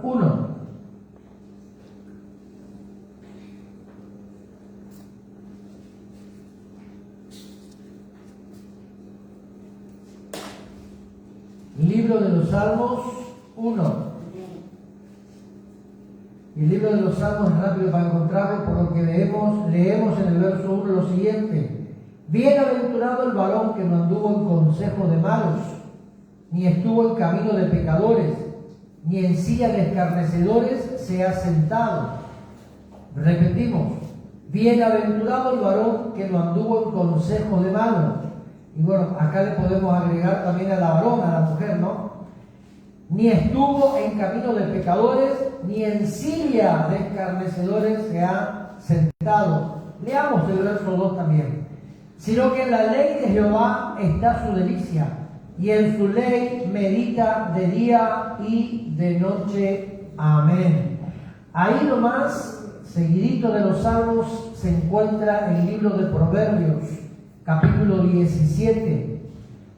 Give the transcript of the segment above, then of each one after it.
1. Libro de los Salmos 1. Y el libro de los Salmos es rápido para encontrarlo, por lo que leemos en el verso 1 lo siguiente: Bienaventurado el varón que no anduvo en consejo de malos, ni estuvo en camino de pecadores, ni en silla de escarnecedores se ha sentado. Repetimos: bienaventurado el varón que no anduvo en consejo de malos. Y bueno, acá le podemos agregar también a la varona, a la mujer, ¿no? Ni estuvo en camino de pecadores, ni en silla de escarnecedores se ha sentado. Leamos el verso 2 también. Sino que en la ley de Jehová está su delicia, y en su ley medita de día y de noche. Amén. Ahí nomás, seguidito de los Salmos, se encuentra el libro de Proverbios, capítulo 17.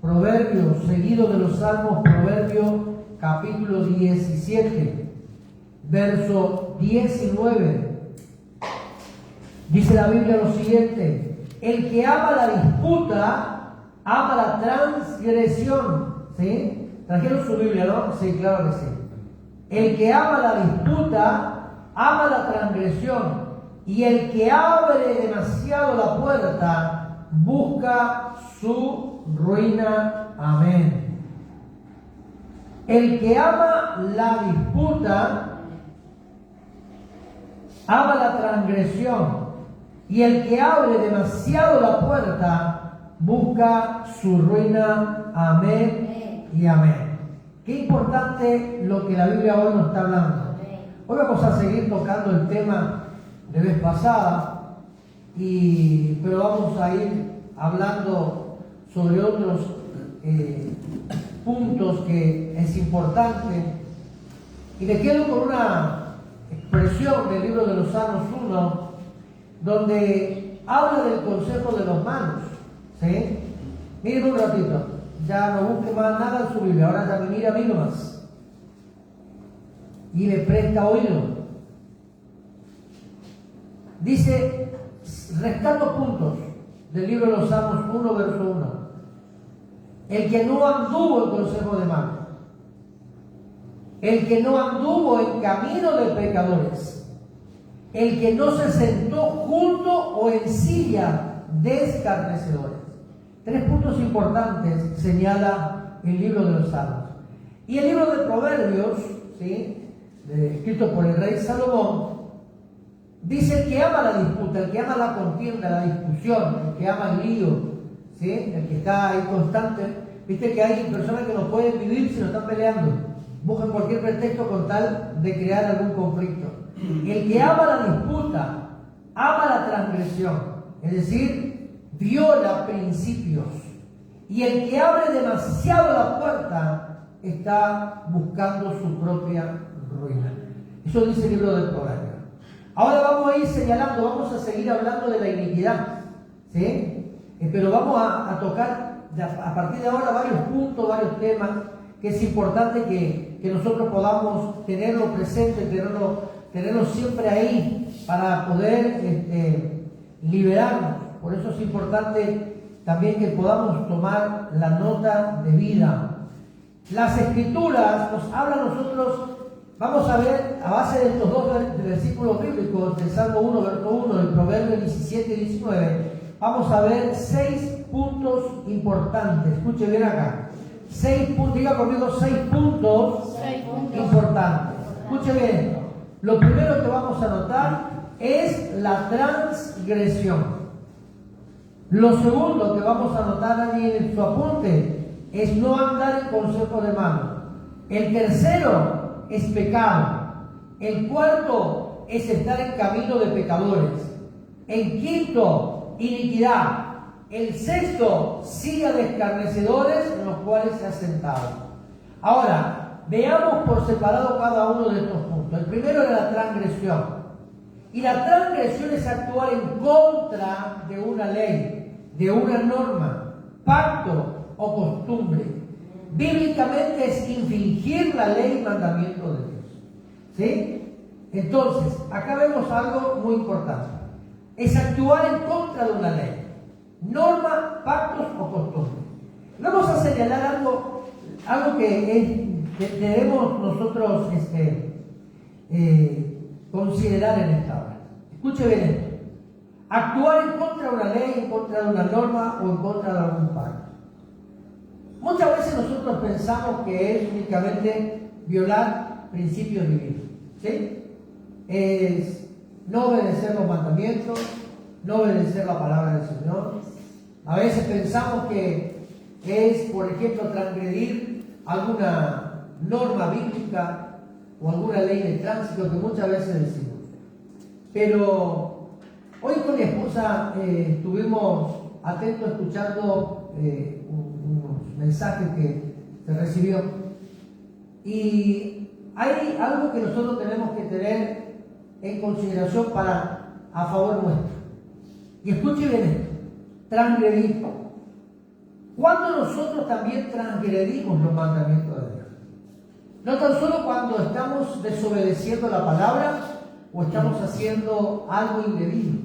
Proverbios, seguido de los Salmos, Proverbios, capítulo 17, verso 19. Dice la Biblia lo siguiente: el que ama la disputa, ama la transgresión. ¿Sí? ¿Trajeron su Biblia, no? Sí, claro que sí. El que ama la disputa, ama la transgresión. Y el que abre demasiado la puerta, busca su ruina. Amén. El que ama la disputa, ama la transgresión. Y el que abre demasiado la puerta, busca su ruina. Amén y amén. Qué importante lo que la Biblia hoy nos está hablando. Hoy vamos a seguir tocando el tema de vez pasada, pero vamos a ir hablando sobre otros puntos que es importante. Y me quedo con una expresión del libro de los Salmos 1, donde habla del consejo de los malos. ¿Sí? Miren un ratito, ya no busque más nada en su Biblia, ahora ya me mira a mí nomás y me presta oído. Dice, rescato puntos del libro de los Salmos 1, verso 1. El que no anduvo en consejo de malos, el que no anduvo en camino de pecadores, el que no se sentó junto o en silla de escarnecedores. 3 puntos importantes señala el libro de los Salmos. Y el libro de Proverbios, ¿sí?, escrito por el rey Salomón, dice: el que ama la disputa, el que ama la contienda, la discusión, el que ama el lío, ¿sí?, el que está ahí constante. Viste que hay personas que no pueden vivir si no están peleando, buscan cualquier pretexto con tal de crear algún conflicto. El que ama la disputa, ama la transgresión, es decir, viola principios. Y el que abre demasiado la puerta está buscando su propia ruina. Eso dice el libro del Proverbio. Ahora vamos a ir señalando, vamos a seguir hablando de la iniquidad, ¿sí? Pero vamos a tocar a partir de ahora varios puntos, varios temas que es importante que nosotros podamos tenerlo presente, tenerlo siempre ahí para poder liberarnos. Por eso es importante también que podamos tomar la nota de vida. Las Escrituras nos hablan a nosotros. Vamos a ver, a base de estos 2 versículos bíblicos, del Salmo 1, verso 1, del Proverbio 17 y 19, vamos a ver 6 puntos importantes. Escuche bien acá. 6 puntos, diga conmigo, 6 puntos importantes. Escuche bien. Lo primero que vamos a notar es la transgresión. Lo segundo que vamos a notar ahí en su apunte es no andar en consejo de malos. El tercero es pecado. El cuarto es estar en camino de pecadores. El quinto, iniquidad. El sexto, silla de escarnecedores en los cuales se ha sentado. Ahora, veamos por separado cada uno de estos puntos. El primero es la transgresión. Y la transgresión es actuar en contra de una ley, de una norma, pacto o costumbre. Bíblicamente es infringir la ley y mandamiento de Dios. ¿Sí? Entonces, acá vemos algo muy importante. Es actuar en contra de una ley, norma, pactos o costumbres. Vamos a señalar algo que debemos nosotros considerar en esta hora. Escuche bien esto. Actuar en contra de una ley, en contra de una norma o en contra de algún pacto. Muchas veces nosotros pensamos que es únicamente violar principios divinos. ¿Sí? Es no obedecer los mandamientos, no obedecer la palabra del Señor. A veces pensamos que es, por ejemplo, transgredir alguna norma bíblica o alguna ley de tránsito que muchas veces decimos. Pero hoy con mi esposa estuvimos atentos escuchando unos mensajes que se recibió. Y hay algo que nosotros tenemos que tener en consideración a favor nuestro. Y escuche bien esto: transgredir. ¿Cuándo nosotros también transgredimos los mandamientos de Dios? No tan solo cuando estamos desobedeciendo la palabra o estamos haciendo algo indebido,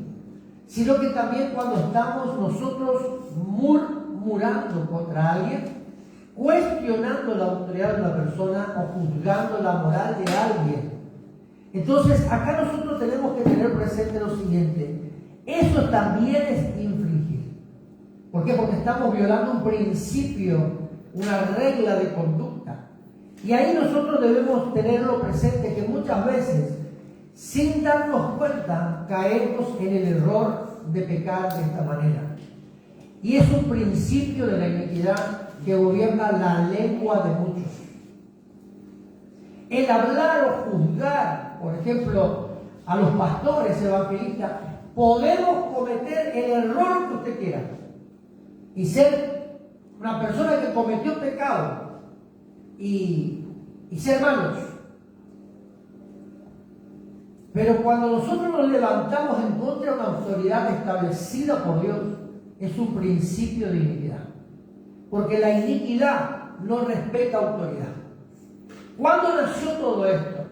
sino que también cuando estamos nosotros murmurando contra alguien, cuestionando la autoridad de una persona o juzgando la moral de alguien. Entonces, acá nosotros tenemos que tener presente lo siguiente: eso también es infringir. ¿Por qué? Porque estamos violando un principio, una regla de conducta. Y ahí nosotros debemos tenerlo presente, que muchas veces, sin darnos cuenta, caemos en el error de pecar de esta manera. Y es un principio de la iniquidad que gobierna la lengua de muchos. El hablar o juzgar, por ejemplo, a los pastores evangelistas, podemos cometer el error que usted quiera y ser una persona que cometió pecado y ser malos. Pero cuando nosotros nos levantamos en contra de una autoridad establecida por Dios, es un principio de iniquidad. Porque la iniquidad no respeta autoridad. ¿Cuándo nació todo esto?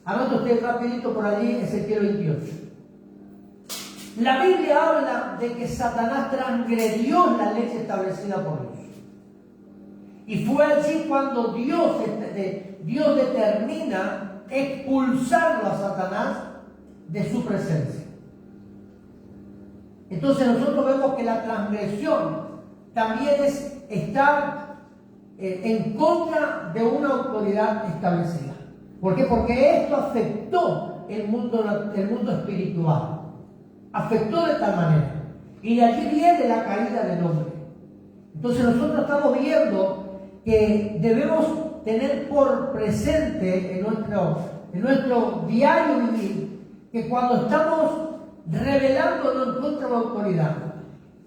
Anota usted rapidito por allí, Ezequiel 28. La Biblia habla de que Satanás transgredió la ley establecida por Dios. Y fue allí cuando Dios determina expulsarlo a Satanás de su presencia. Entonces nosotros vemos que la transgresión también es estar en contra de una autoridad establecida. ¿Por qué? Porque esto afectó el mundo espiritual. Afectó de tal manera. Y de allí viene la caída del hombre. Entonces nosotros estamos viendo que debemos tener por presente en nuestro diario vivir que cuando estamos rebelándonos en contra de la autoridad,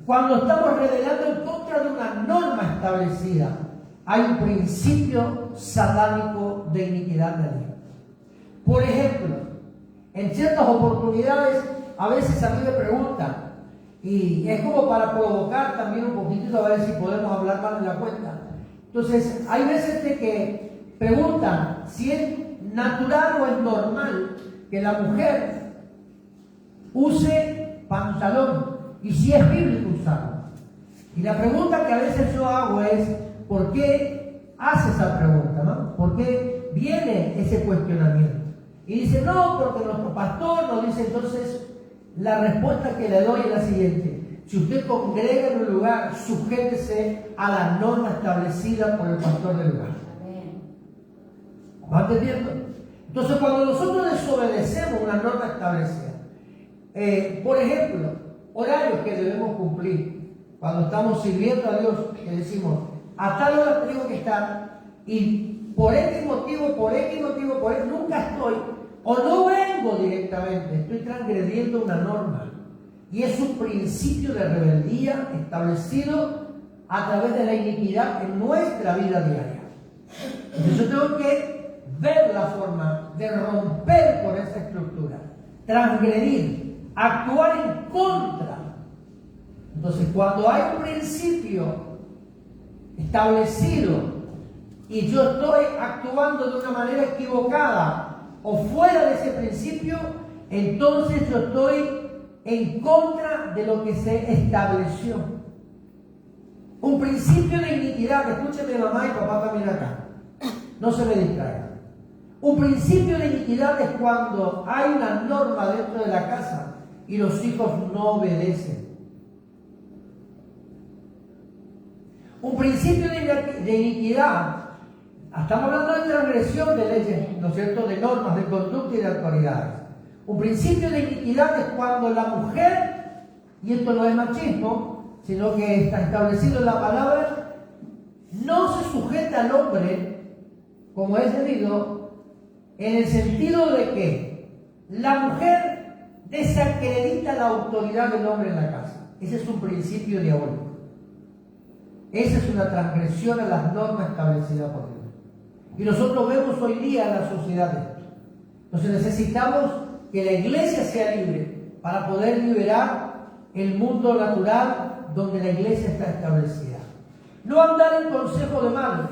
cuando estamos rebelando en contra de una norma establecida, hay un principio satánico de iniquidad de Dios. Por ejemplo, en ciertas oportunidades, a veces a mí me preguntan, y es como para provocar también un poquitito a ver si podemos hablar más de la cuenta. Entonces, hay veces de que preguntan si es natural o es normal que la mujer use pantalón y si es bíblico usarlo. Y la pregunta que a veces yo hago es: ¿por qué hace esa pregunta? ¿No? ¿Por qué viene ese cuestionamiento? Y dice: no, porque nuestro pastor nos dice. Entonces, la respuesta que le doy es la siguiente: si usted congrega en un lugar, sujétese a la norma establecida por el pastor del lugar. ¿Va entendiendo? Entonces, cuando nosotros desobedecemos una norma establecida, por ejemplo, horarios que debemos cumplir, cuando estamos sirviendo a Dios, que decimos: a tal hora tengo que estar, y por X motivo, nunca estoy, o no vengo directamente, estoy transgrediendo una norma. Y es un principio de rebeldía establecido a través de la iniquidad en nuestra vida diaria. Entonces yo tengo que ver la forma de romper con esa estructura, transgredir, actuar en contra. Entonces, cuando hay un principio establecido y yo estoy actuando de una manera equivocada, o fuera de ese principio, entonces yo estoy en contra de lo que se estableció. Un principio de iniquidad, escúcheme mamá y papá también acá, no se me distraigan. Un principio de iniquidad es cuando hay una norma dentro de la casa y los hijos no obedecen. Un principio de iniquidad, estamos hablando de transgresión de leyes, ¿no es cierto?, de normas, de conducta y de autoridades. Un principio de iniquidad es cuando la mujer, y esto no es machismo, sino que está establecido en la palabra, no se sujeta al hombre como es debido, en el sentido de que la mujer desacredita la autoridad del hombre en la casa. Ese es un principio diabólico. Esa es una transgresión a las normas establecidas por Dios. Y nosotros vemos hoy día en la sociedad esto. Entonces necesitamos que la iglesia sea libre para poder liberar el mundo natural donde la iglesia está establecida. No andar en consejo de malos,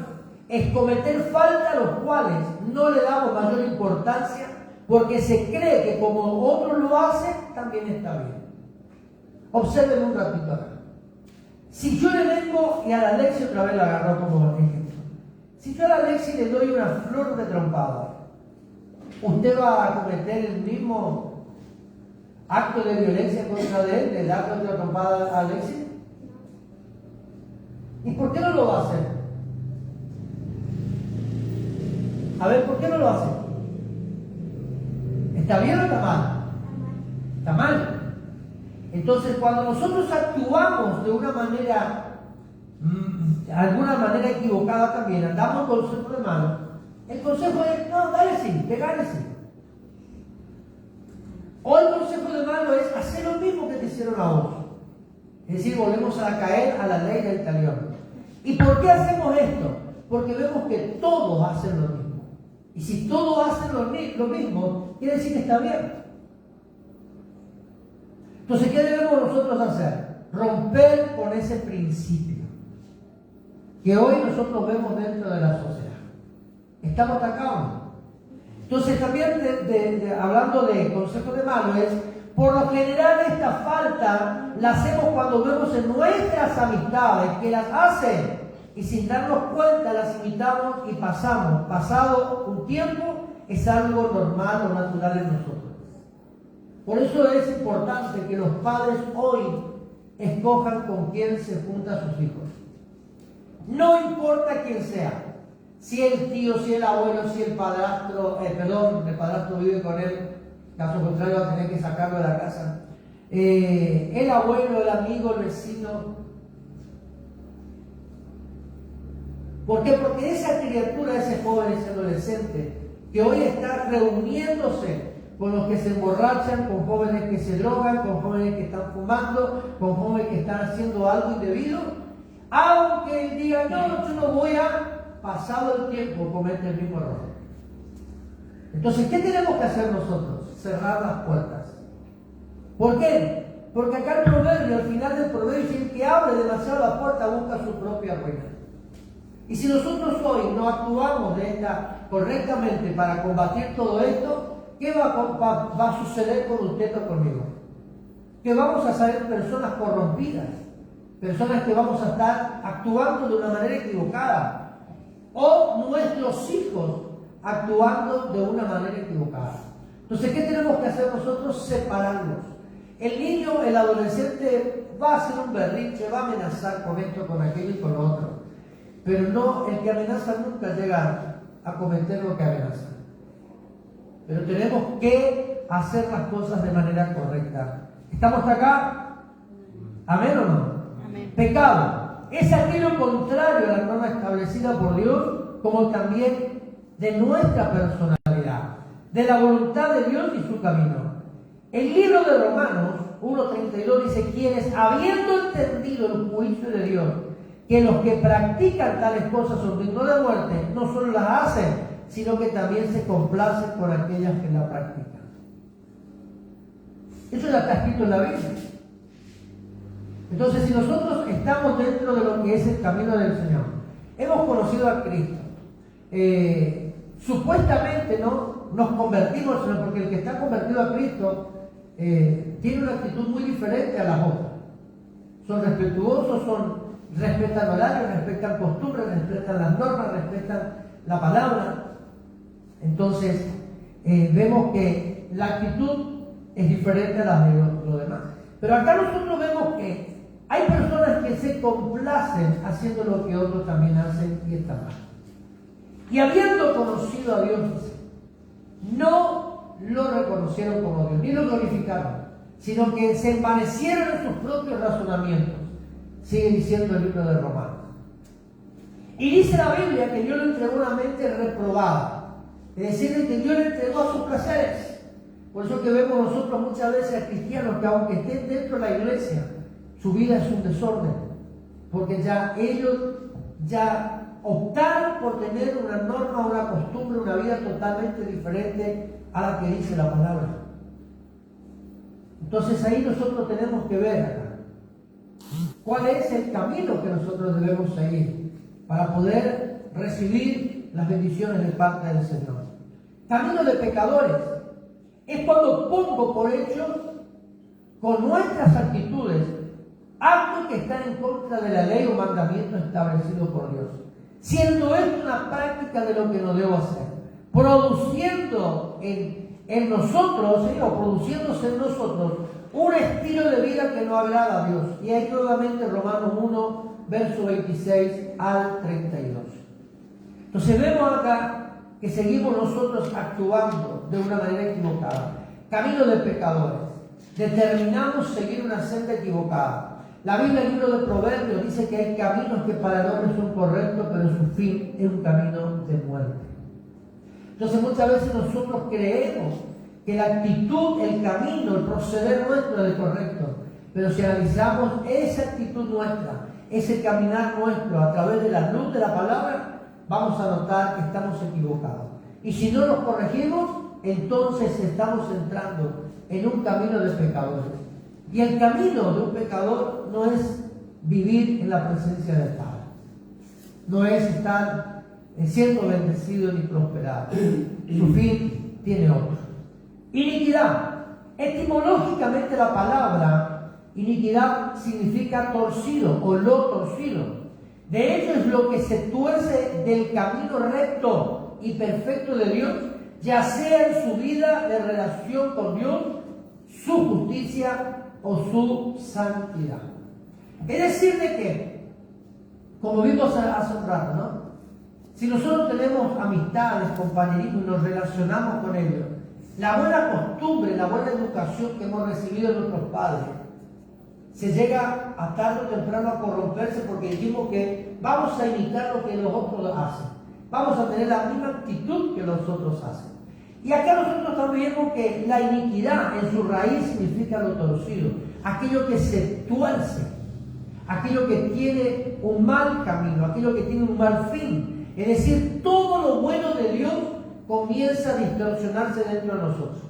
es cometer faltas a los cuales no le damos mayor importancia porque se cree que como otros lo hacen, también está bien. Observen un ratito acá. Si yo le vengo, y a la Alexi otra vez la agarró como ejemplo, si yo a la Alexi le doy una flor de trompada, ¿usted va a cometer el mismo acto de violencia contra él, de darle otra trompada a Alexi? ¿Y por qué no lo va a hacer? A ver, ¿por qué no lo hace? ¿Está bien o está mal? Está mal. Entonces, cuando nosotros actuamos de una manera, alguna manera equivocada también, andamos en consejo de mano, el consejo es, no, dale sí, pegale sí. O el consejo de mano es hacer lo mismo que te hicieron a vos. Es decir, volvemos a caer a la ley del talión. ¿Y por qué hacemos esto? Porque vemos que todos hacen lo mismo. Y si todos hacen lo mismo, quiere decir que está bien. Entonces, ¿qué debemos nosotros hacer? Romper con ese principio que hoy nosotros vemos dentro de la sociedad. ¿Estamos acá o no? Entonces, también hablando de consejo de mano, es, por lo general esta falta la hacemos cuando vemos en nuestras amistades que las hacen y sin darnos cuenta las imitamos y pasamos. Pasado un tiempo es algo normal o natural en nosotros. Por eso es importante que los padres hoy escojan con quién se juntan sus hijos. No importa quién sea, si el tío, si el abuelo, si el padrastro, el padrastro vive con él, caso contrario va a tener que sacarlo de la casa. El abuelo, el amigo, el vecino. ¿Por qué? Porque esa criatura, ese joven, ese adolescente, que hoy está reuniéndose con los que se emborrachan, con jóvenes que se drogan, con jóvenes que están fumando, con jóvenes que están haciendo algo indebido, aunque él diga, no, yo no voy a, pasado el tiempo, comete el mismo error. Entonces, ¿qué tenemos que hacer nosotros? Cerrar las puertas. ¿Por qué? Porque acá el proverbio, al final del proverbio, dice, el que abre demasiado la puerta busca su propia ruina. Y si nosotros hoy no actuamos correctamente para combatir todo esto, ¿qué va a suceder con usted o conmigo? Que vamos a ser personas corrompidas, personas que vamos a estar actuando de una manera equivocada, o nuestros hijos actuando de una manera equivocada. Entonces, ¿qué tenemos que hacer nosotros? Separarlos. El niño, el adolescente va a hacer un berrinche, va a amenazar con esto, con aquello y con lo otro, pero no, el que amenaza nunca llega a cometer lo que amenaza. Pero tenemos que hacer las cosas de manera correcta. ¿Estamos hasta acá? ¿Amén o no? Amén. Pecado es aquello contrario a la norma establecida por Dios, como también de nuestra personalidad, de la voluntad de Dios y su camino. El libro de Romanos 1:32 dice, quienes habiendo entendido el juicio de Dios, que los que practican tales cosas son dignos de muerte, no solo las hacen, sino que también se complacen con aquellas que la practican. Eso ya está escrito en la Biblia. Entonces, si nosotros estamos dentro de lo que es el camino del Señor, hemos conocido a Cristo, supuestamente, ¿no? nos convertimos, sino porque el que está convertido a Cristo tiene una actitud muy diferente a las otras. Son respetuosos, respetan horarios, respetan costumbres, respetan las normas, respetan la palabra. Entonces, vemos que la actitud es diferente a la de los demás. Pero acá nosotros vemos que hay personas que se complacen haciendo lo que otros también hacen y está mal. Y habiendo conocido a Dios, no lo reconocieron como Dios, ni lo glorificaron, sino que se envanecieron en sus propios razonamientos. Sigue diciendo el libro de Romanos. Y dice la Biblia que Dios le entregó una mente reprobada. Es decir, que Dios le entregó a sus placeres. Por eso que vemos nosotros muchas veces a cristianos que aunque estén dentro de la iglesia, su vida es un desorden. Porque ya ellos optaron por tener una norma, una costumbre, una vida totalmente diferente a la que dice la palabra. Entonces ahí nosotros tenemos que ver acá cuál es el camino que nosotros debemos seguir para poder recibir las bendiciones de parte del Señor. Camino de pecadores es cuando pongo por hecho con nuestras actitudes actos que están en contra de la ley o mandamiento establecido por Dios, siendo esto una práctica de lo que no debo hacer, produciendo en nosotros, o produciéndose en nosotros un estilo de vida que no agrada a Dios. Y ahí nuevamente Romanos 1, verso 26 al 32. Entonces vemos acá que seguimos nosotros actuando de una manera equivocada. Camino de pecadores. Determinamos seguir una senda equivocada. La Biblia, el libro de Proverbios, dice que hay caminos que para el hombre son correctos, pero su fin es un camino de muerte. Entonces muchas veces nosotros creemos que la actitud, el camino, el proceder nuestro es correcto. Pero si analizamos esa actitud nuestra, ese caminar nuestro a través de la luz de la palabra, vamos a notar que estamos equivocados. Y si no nos corregimos, entonces estamos entrando en un camino de pecadores. Y el camino de un pecador no es vivir en la presencia del Padre. No es estar siendo bendecido ni prosperado. Su fin tiene otro. Iniquidad. Etimológicamente la palabra iniquidad significa torcido o lo torcido. De hecho es lo que se tuerce del camino recto y perfecto de Dios, ya sea en su vida de relación con Dios, su justicia o su santidad. Es decir, de que, como vimos hace un rato, ¿no? Si nosotros tenemos amistades, compañerismo y nos relacionamos con ellos, la buena costumbre, la buena educación que hemos recibido de nuestros padres, se llega a tarde o temprano a corromperse porque dijimos que vamos a imitar lo que los otros hacen. Vamos a tener la misma actitud que los otros hacen. Y acá nosotros también vemos que la iniquidad en su raíz significa lo torcido, aquello que se tuerce, aquello que tiene un mal camino, aquello que tiene un mal fin. Es decir, todo lo bueno de Dios comienza a distorsionarse dentro de nosotros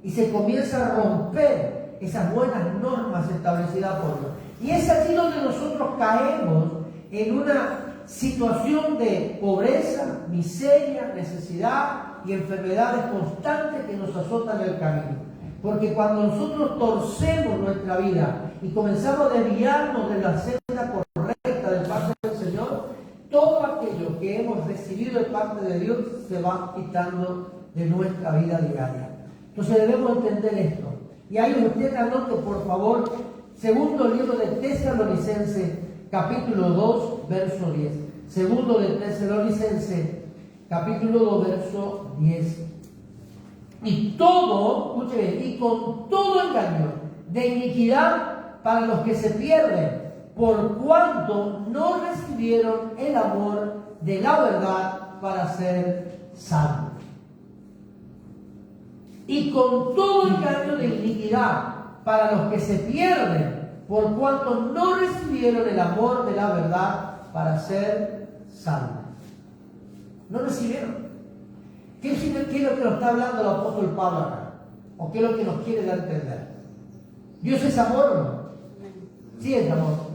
y se comienza a romper esas buenas normas establecidas por Dios. Y es allí donde nosotros caemos en una situación de pobreza, miseria, necesidad y enfermedades constantes que nos azotan el camino. Porque cuando nosotros torcemos nuestra vida y comenzamos a desviarnos de la senda correcta de parte del Señor, todo aquello que hemos recibido de parte de Dios se va quitando de nuestra vida diaria. Entonces debemos entender esto. Y ahí usted anote, por favor, segundo libro de Tesalonicenses, capítulo 2, verso 10. Segundo de Tesalonicenses, capítulo 2, verso 10. Y todo, escuche bien, y con todo engaño de iniquidad para los que se pierden, por cuanto no recibieron el amor de la verdad para ser salvos. Y con todo engaño de iniquidad para los que se pierden, por cuanto no recibieron el amor de la verdad para ser salvos. No recibieron. ¿Qué es lo que nos está hablando el apóstol Pablo acá? ¿O qué es lo que nos quiere dar a entender? ¿Dios es amor o no? Sí es amor.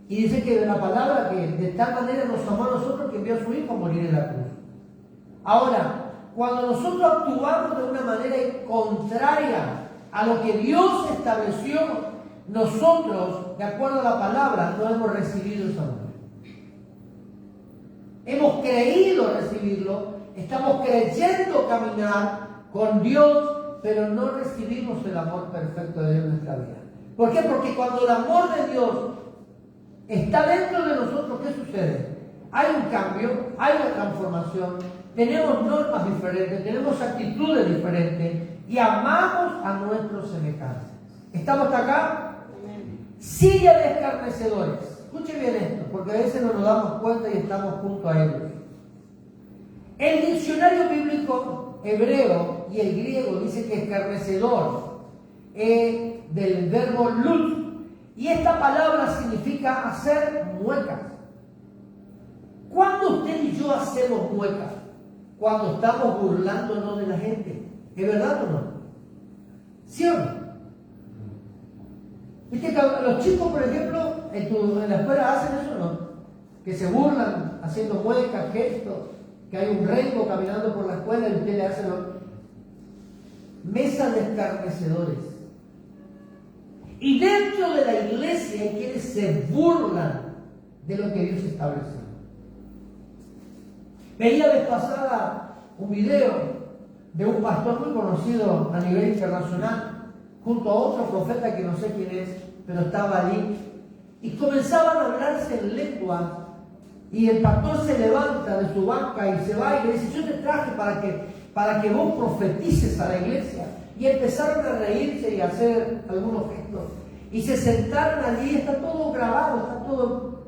Y dice que de la palabra que de tal manera nos amó a nosotros que envió a su Hijo a morir en la cruz. Ahora, cuando nosotros actuamos de una manera contraria a lo que Dios estableció, nosotros, de acuerdo a la palabra, no hemos recibido ese amor. Hemos creído recibirlo, estamos creyendo caminar con Dios, pero no recibimos el amor perfecto de Dios en nuestra vida. ¿Por qué? Porque cuando el amor de Dios está dentro de nosotros, ¿qué sucede? Hay un cambio, hay una transformación, tenemos normas diferentes, tenemos actitudes diferentes y amamos a nuestros semejantes. ¿Estamos hasta acá? Silla de escarnecedores. Escuche bien esto, porque a veces no nos damos cuenta y estamos junto a ellos. El diccionario bíblico hebreo y el griego dice que escarnecedor es del verbo lut, y esta palabra significa hacer muecas. ¿Cuándo usted y yo hacemos muecas? Cuando estamos burlándonos de la gente. ¿Es verdad o no? ¿Sí o no? Viste que los chicos, por ejemplo, en la escuela hacen eso, ¿no? Que se burlan haciendo muecas, gestos, que hay un rengo caminando por la escuela y usted le hace mesa de escarnecedores. Y dentro de la iglesia hay quienes se burlan de lo que Dios estableció. Veía vez pasada un video de un pastor muy conocido a nivel internacional, junto a otro profeta que no sé quién es, pero estaba allí, y comenzaban a hablarse en lengua, y el pastor se levanta de su banca y se va y le dice: yo te traje para que vos profetices a la iglesia. Y empezaron a reírse y a hacer algunos gestos, y se sentaron allí, está todo grabado, está todo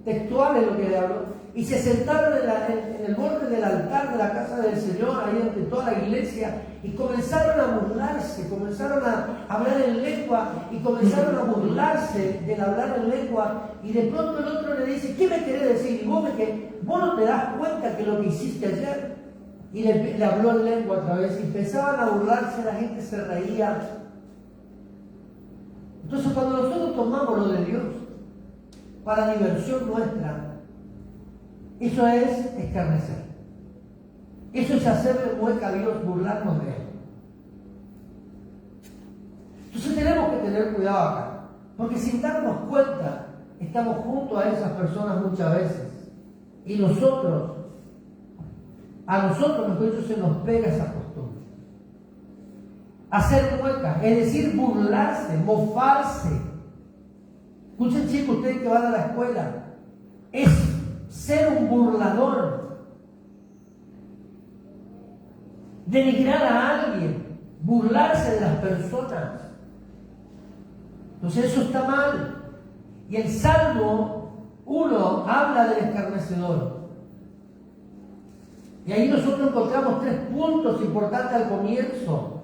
textual en lo que le habló. Y se sentaron en el borde del altar de la casa del Señor, ahí ante toda la iglesia, y comenzaron a burlarse, comenzaron a hablar en lengua, y comenzaron a burlarse del hablar en lengua. Y de pronto el otro le dice: ¿qué me querés decir? Y vos no te das cuenta que lo que hiciste ayer. Y le habló en lengua otra vez, y empezaban a burlarse, la gente se reía. Entonces, cuando nosotros tomamos lo de Dios para diversión nuestra, eso es escarnecer. Eso es hacerle mueca a Dios, burlarnos de Él. Entonces tenemos que tener cuidado acá, porque sin darnos cuenta estamos junto a esas personas muchas veces, y a nosotros, mejor dicho, se nos pega esa costumbre. Hacer muecas, es decir, burlarse, mofarse. Escuchen, chicos, ustedes que van a la escuela, es ser un burlador, denigrar a alguien, burlarse de las personas. Entonces eso está mal. Y el Salmo 1 habla del escarnecedor. Y ahí nosotros encontramos 3 puntos importantes al comienzo.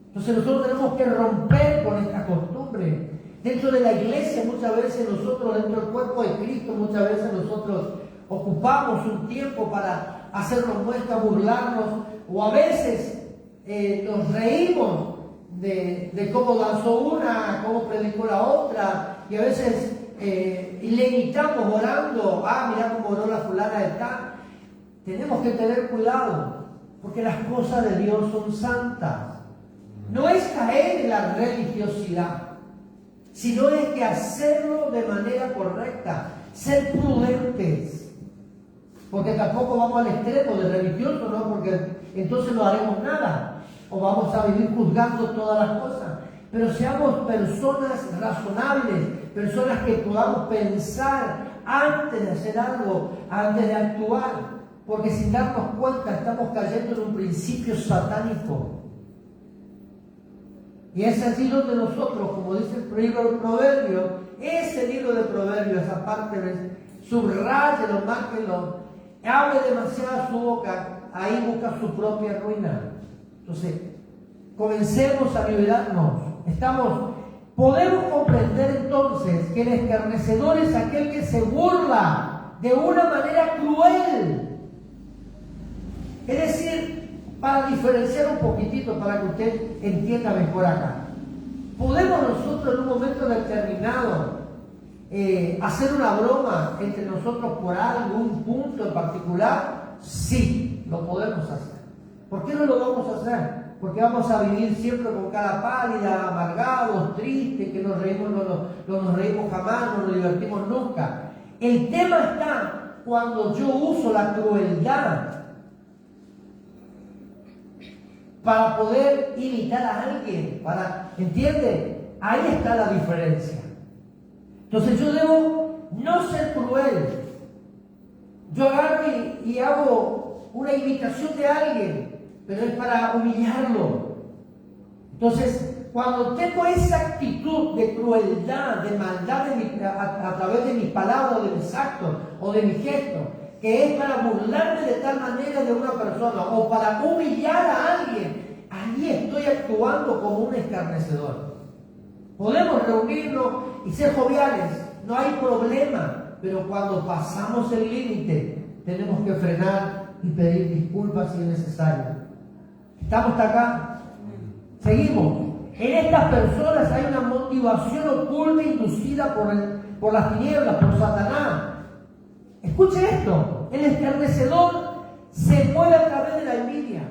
Entonces nosotros tenemos que romper con esta costumbre. Dentro de la iglesia muchas veces nosotros, dentro del cuerpo de Cristo, muchas veces nosotros ocupamos un tiempo para hacernos muecas, burlarnos, o a veces nos reímos de cómo danzó una, cómo predicó la otra, y a veces le imitamos orando: mira cómo oró la fulana de tal. Tenemos que tener cuidado, porque las cosas de Dios son santas. No es caer en la religiosidad, sino es que hacerlo de manera correcta, ser prudentes, porque tampoco vamos al extremo de religioso, ¿no? Porque entonces no haremos nada, o vamos a vivir juzgando todas las cosas. Pero seamos personas razonables, personas que podamos pensar antes de hacer algo, antes de actuar, porque sin darnos cuenta estamos cayendo en un principio satánico. Y es así donde nosotros, como dice el libro de Proverbios, ese libro de Proverbios, esa parte, subráyelo, márquelo, hable demasiado su boca, ahí busca su propia ruina. Entonces, comencemos a liberarnos. Podemos comprender entonces que el escarnecedor es aquel que se burla de una manera cruel. Es decir, para diferenciar un poquitito, para que usted entienda mejor acá, ¿podemos nosotros en un momento determinado hacer una broma entre nosotros por algún punto en particular? Sí. lo podemos hacer. ¿Por qué no lo vamos a hacer? Porque vamos a vivir siempre con cara pálida, amargados, tristes, que nos reímos, no nos reímos jamás, no nos divertimos nunca. El tema está cuando yo uso la crueldad para poder imitar a alguien, ¿entiende? Ahí está la diferencia. Entonces yo debo no ser cruel. Yo agarro y hago una imitación de alguien, pero es para humillarlo. Entonces, cuando tengo esa actitud de crueldad, de maldad a través de mis palabras, de mis actos o de mis gestos, que es para burlarme de tal manera de una persona o para humillar a alguien, ahí estoy actuando como un escarnecedor. Podemos reunirnos y ser joviales, no hay problema, pero cuando pasamos el límite, tenemos que frenar y pedir disculpas si es necesario. ¿Estamos hasta acá? Seguimos. En estas personas hay una motivación oculta inducida por las tinieblas, por Satanás. Escuche esto, el escarnecedor se mueve a través de la envidia.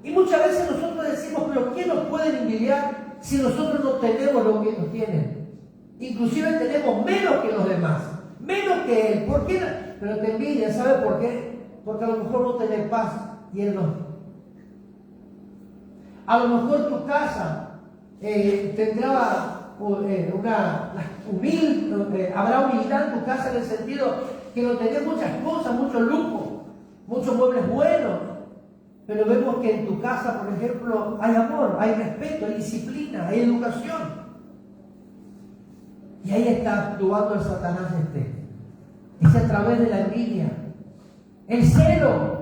Y muchas veces nosotros decimos, pero ¿quién nos puede envidiar si nosotros no tenemos lo que ellos tienen? Inclusive tenemos menos que los demás, menos que él. ¿Por qué? Pero te envidia, ¿sabe por qué? Porque a lo mejor no tenés paz y él no. A lo mejor tu casa tendrá habrá humildad en tu casa en el sentido que no tenés muchas cosas, mucho lujo, muchos muebles buenos, pero vemos que en tu casa, por ejemplo, hay amor, hay respeto, hay disciplina, hay educación. Y ahí está actuando el Satanás Es a través de la envidia, el celo,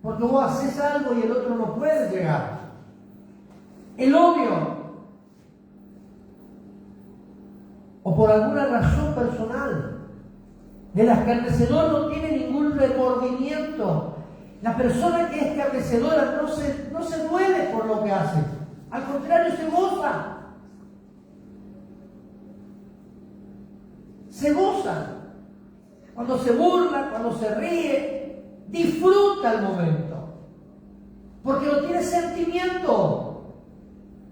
porque vos haces algo y el otro no puede llegar. El odio, o por alguna razón personal. El escarnecedor no tiene ningún remordimiento. La persona que es escarnecedora no se duele por lo que hace. Al contrario, se goza. Se goza. Cuando se burla, cuando se ríe, disfruta el momento. Porque no tiene sentimiento.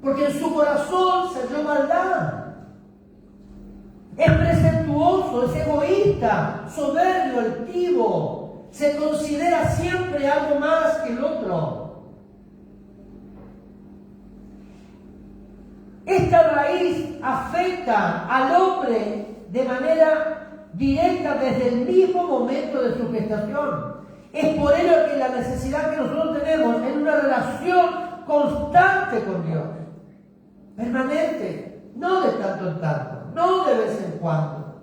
Porque en su corazón se halló maldad. Es presuntuoso, es egoísta, soberbio, altivo. Se considera siempre algo más que el otro. Esta raíz afecta al hombre de manera directa desde el mismo momento de su gestación. Es por ello que la necesidad que nosotros tenemos es una relación constante con Dios. Permanente, no de tanto en tanto, no de vez en cuando.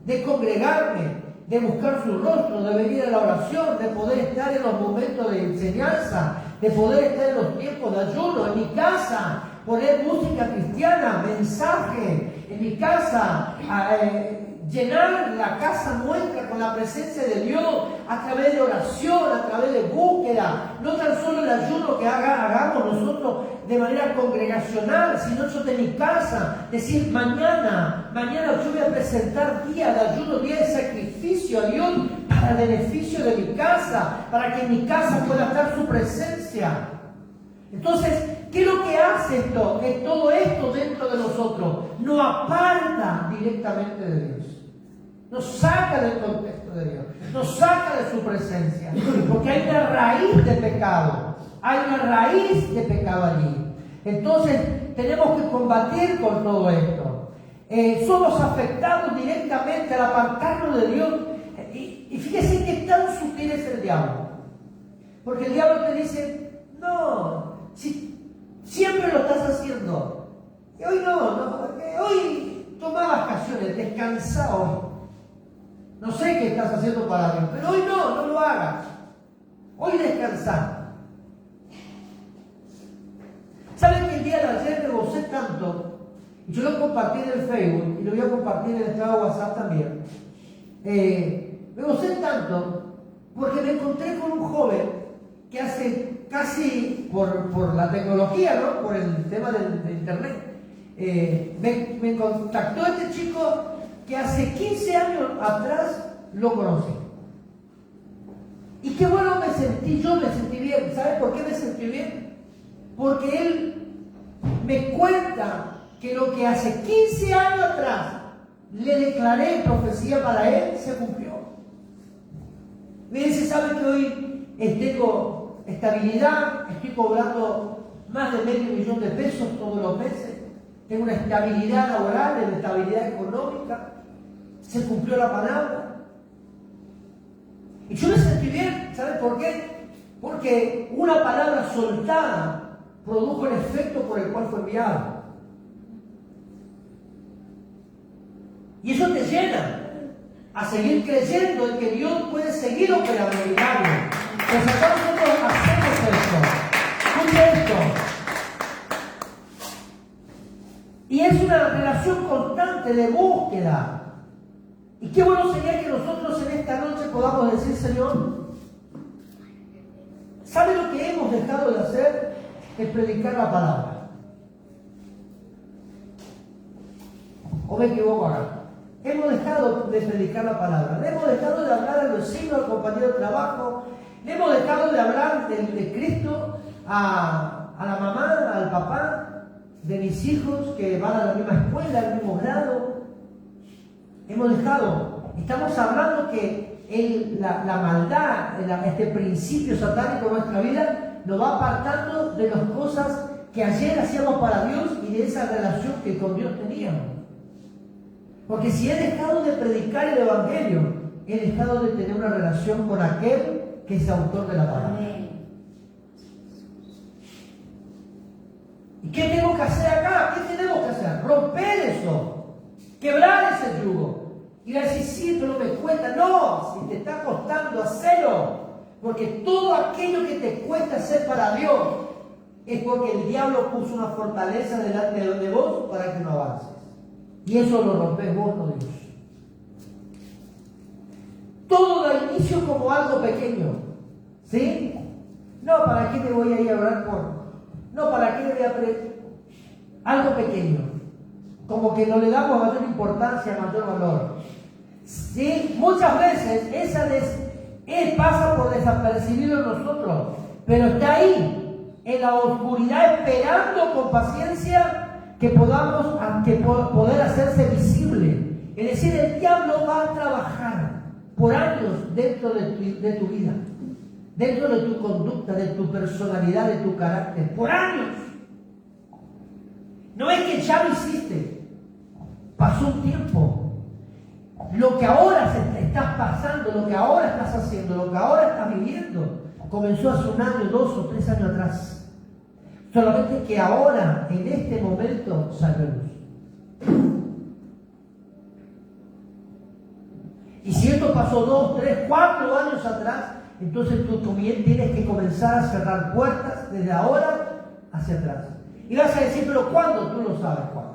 De congregarme, de buscar su rostro, de venir a la oración, de poder estar en los momentos de enseñanza, de poder estar en los tiempos de ayuno, en mi casa, poner música cristiana, mensaje, en mi casa, llenar la casa nuestra con la presencia de Dios a través de oración, a través de búsqueda, no tan solo el ayuno que hagamos nosotros de manera congregacional, sino yo de mi casa, decir mañana yo voy a presentar día de ayuno, día de sacrificio a Dios para el beneficio de mi casa, para que en mi casa pueda estar su presencia. Entonces, ¿qué es lo que hace esto? Que todo esto dentro de nosotros nos aparta directamente de Dios. Nos saca del contexto de Dios. Nos saca de su presencia. Porque hay una raíz de pecado. Hay una raíz de pecado allí. Entonces, tenemos que combatir con todo esto. Somos afectados directamente al apartarnos de Dios. Y fíjese que tan sutil es el diablo. Porque el diablo te dice, no, si siempre lo estás haciendo. Y hoy no, hoy toma vacaciones, descansa hoy. No sé qué estás haciendo para Dios, pero hoy no lo hagas. Hoy descansa. ¿Saben que el día de ayer me gocé tanto? Y yo lo compartí en el Facebook y lo voy a compartir en el estado de WhatsApp también. Me gocé tanto porque me encontré con un joven que hace casi por la tecnología, ¿no? Por el tema de internet. Me contactó este chico que hace 15 años atrás lo conocí. Y qué bueno me sentí bien. ¿Sabes por qué me sentí bien? Porque él me cuenta que lo que hace 15 años atrás le declaré profecía para él, se cumplió. Me dice, ¿sabes que hoy tengo estabilidad? Estoy cobrando más de $500,000 todos los meses. Tengo una estabilidad laboral, una estabilidad económica. Se cumplió la palabra. Y yo me sentí bien. ¿Sabes por qué? Porque una palabra soltada produjo el efecto por el cual fue enviado. Y eso te llena a seguir creyendo en que Dios puede seguir operando milagros. Pues acá nosotros hacemos esto. Escucha esto. Y es una relación constante de búsqueda. Y qué bueno sería que nosotros en esta noche podamos decir, Señor, ¿sabe lo que hemos dejado de hacer? Es predicar la palabra. ¿O me equivoco acá? Hemos dejado de predicar la palabra. Le hemos dejado de hablar al vecino, al compañero de trabajo. Le hemos dejado de hablar de Cristo a la mamá, al papá, de mis hijos que van a la misma escuela, al mismo grado. Hemos dejado. Estamos hablando que la maldad, este principio satánico en nuestra vida, nos va apartando de las cosas que ayer hacíamos para Dios y de esa relación que con Dios teníamos. Porque si he dejado de predicar el Evangelio, he dejado de tener una relación con aquel que es autor de la palabra. ¿Y qué tengo que hacer acá? ¿Qué tenemos que hacer? Romper eso, quebrar ese yugo. Y decir, sí, pero me cuesta. No, si te está costando, hacelo. Porque todo aquello que te cuesta hacer para Dios es porque el diablo puso una fortaleza delante de vos para que no avances. Y eso lo rompes vos, no Dios. Todo da inicio como algo pequeño. ¿Sí? No, ¿para qué te voy a ir a orar por? No, ¿para qué le voy a algo pequeño? Como que no le damos mayor importancia, mayor valor. ¿Sí? Muchas veces esa pasa por desapercibido en nosotros, pero está ahí, en la oscuridad, esperando con paciencia que podamos poder hacerse visible. Es decir, el diablo va a trabajar por años dentro de tu vida, dentro de tu conducta, de tu personalidad, de tu carácter, por años. No es que ya lo hiciste, pasó un tiempo. Lo que ahora estás pasando, lo que ahora estás haciendo, lo que ahora estás viviendo, comenzó hace 1 año, 2 o 3 años atrás. Solamente que ahora, en este momento, salió luz. Y si esto pasó 2, 3, 4 años atrás, entonces tú también tienes que comenzar a cerrar puertas desde ahora hacia atrás. Y vas a decir, pero ¿cuándo? Tú no sabes cuándo.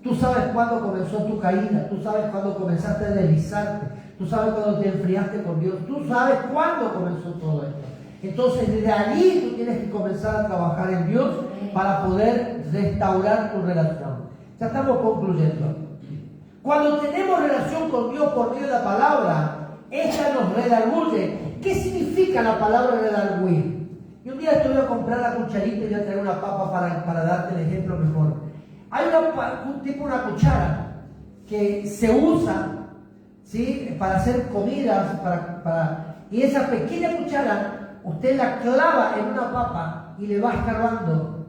Tú sabes cuándo comenzó tu caída, tú sabes cuándo comenzaste a deslizarte, tú sabes cuándo te enfriaste con Dios, tú sabes cuándo comenzó todo esto. Entonces desde allí tú tienes que comenzar a trabajar en Dios para poder restaurar tu relación. Ya estamos concluyendo. Cuando tenemos relación con Dios por medio de la palabra, ella nos redarguye. ¿Qué significa la palabra redarguir? Y un día te voy a comprar la cucharita y voy a traer una papa para darte el ejemplo mejor. Hay una cuchara que se usa, ¿sí?, para hacer comidas, y esa pequeña cuchara usted la clava en una papa y le va escarbando,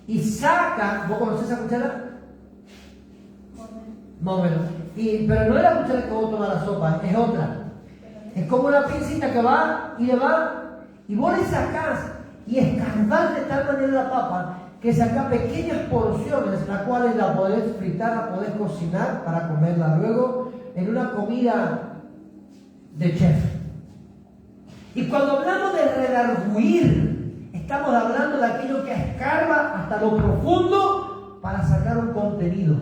y saca. ¿Vos conocés esa cuchara? Más o menos. Pero no es la cuchara que vos tomás la sopa, es otra. Es como una pincita que va y le va, y vos le sacás y escarbás de tal manera la papa que saca pequeñas porciones, las cuales la podés fritar, la podés cocinar para comerla luego en una comida de chef. Y cuando hablamos de redarguir, estamos hablando de aquello que escarba hasta lo profundo para sacar un contenido,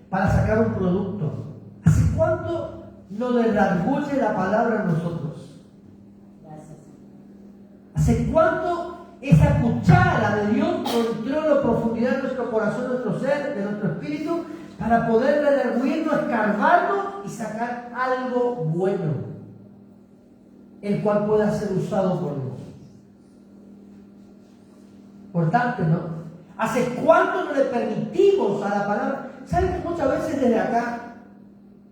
para sacar un producto. ¿Hace cuánto nos redarguye la palabra en nosotros? ¿Hace cuánto esa cuchara de Dios entró en la profundidad de nuestro corazón, de nuestro ser, de nuestro espíritu, para poder redarguirnos, escarbarnos y sacar algo bueno, el cual pueda ser usado por Dios. Importante, ¿no? ¿Hace cuánto no le permitimos a la palabra? ¿Saben que muchas veces desde acá,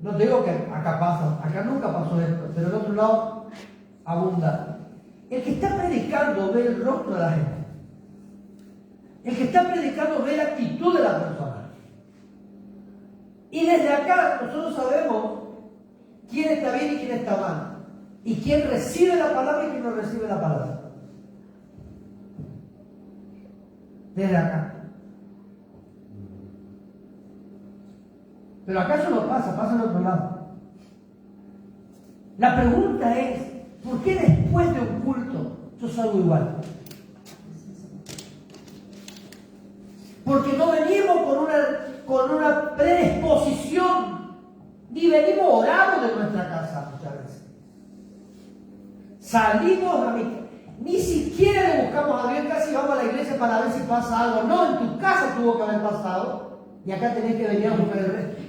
no te digo que acá pasa, acá nunca pasó esto, pero en otro lado abunda? El que está predicando ve el rostro de la gente. El que está predicando ve la actitud de la persona. Y desde acá nosotros sabemos quién está bien y quién está mal. Y quién recibe la palabra y quién no recibe la palabra. Desde acá. Pero acá eso no pasa, pasa en otro lado. La pregunta es, ¿por qué después de un culto yo salgo igual? Porque no venimos con una predisposición, ni venimos orados de nuestra casa muchas veces. Salimos a mi, ni siquiera le buscamos a Dios, casi vamos a la iglesia para ver si pasa algo. No, en tu casa tuvo que haber pasado y acá tenés que venir a buscar el resto.